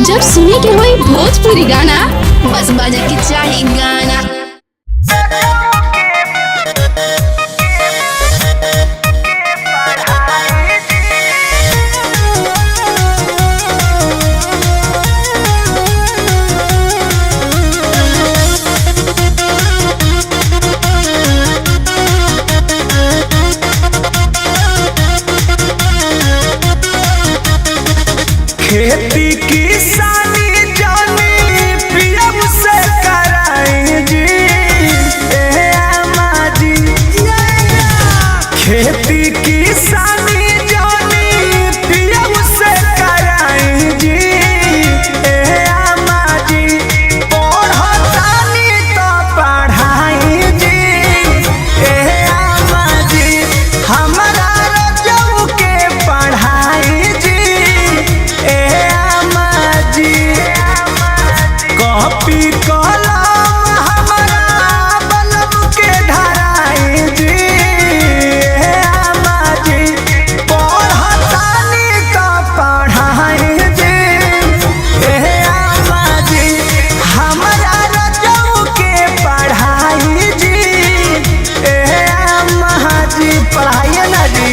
जब सुने के होई भोजपुरी गाना बस बजे के चाही गाना। खेती किसानी जानी पियब से कराई जी अम्मा जी। खेती किसानी जानी पियब से कराई जी अम्मा जी। पढ़तानी तो पढ़ाई जी अम्मा जी। हमरा रजऊ के पढ़ाई जी कॉपी कलम हमारा बलम के धराई जी अम्मा जी। पढ़तानी तो पढ़ाई जी अम्मा जी। हमरा रजऊ के पढ़ाई जी अम्मा जी। पढ़ाइए ना जी।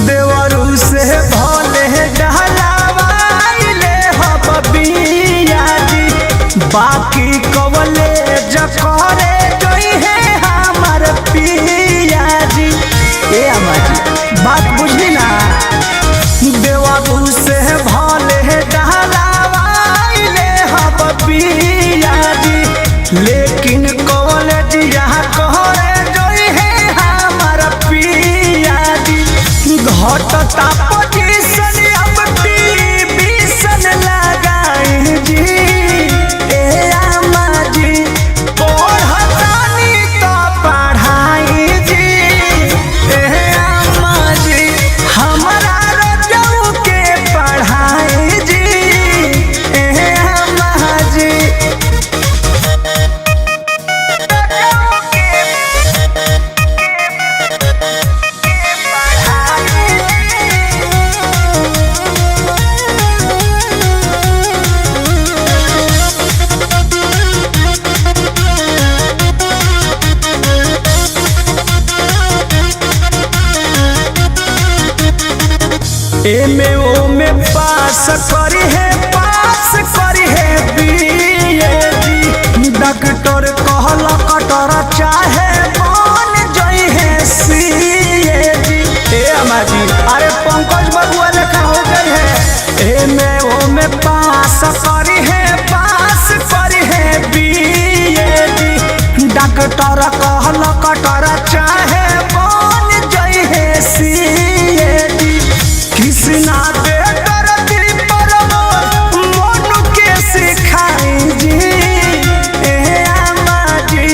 देवरू से भले डहलावाइले हब बिया जी। बाकी कवले जकरे जोई है हमार पिया जी। ए अम्मा जी बात बुझली ना। देवरू से भले डहलावाइले हब बिया जी। लेकिन कवले यहाँ कहरे जोई है हमार पिया जी। घटता पोजीशन अब टीवीशन लगाई जी अम्मा जी। पढ़तानी तो पढ़ाई जी अम्मा जी। हमरा रजऊ के पढ़ाई जी अम्मा जी। एमे ओमे पास करी है बीए जी। डॉक्टर कहल कटर चाहे बन जई है सीए जी। ए अम्मा जी अरे पंकज बबुआ लेखा हो गई है। एमे ओमे पास करी है बीए जी। डॉक्टर कहल कटर चाहे बन जई है सीए जी। कृष्णा बेटर पर मनु के सिखाई जी अम्मा जी।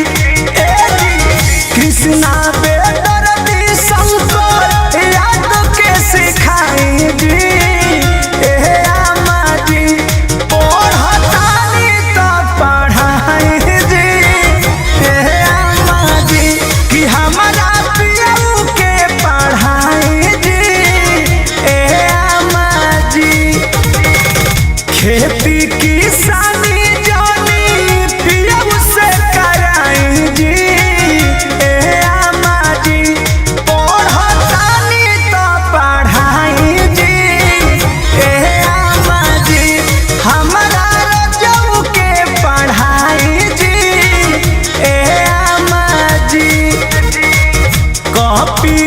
कृष्णा बेटर शंकर याद के सिखाई जी अम्मा जी। पढ़तानी तो पढ़ाई जी अम्मा जी। कि हमारा पियऊ के पढ़ाई जी अम्मा जी। खेती किसानी जानी पियब से कराई जी अम्मा जी। पढ़तानी तो पढ़ाई जी अम्मा जी। हमरा रजऊ के पढ़ाई जी अम्मा जी। कॉपी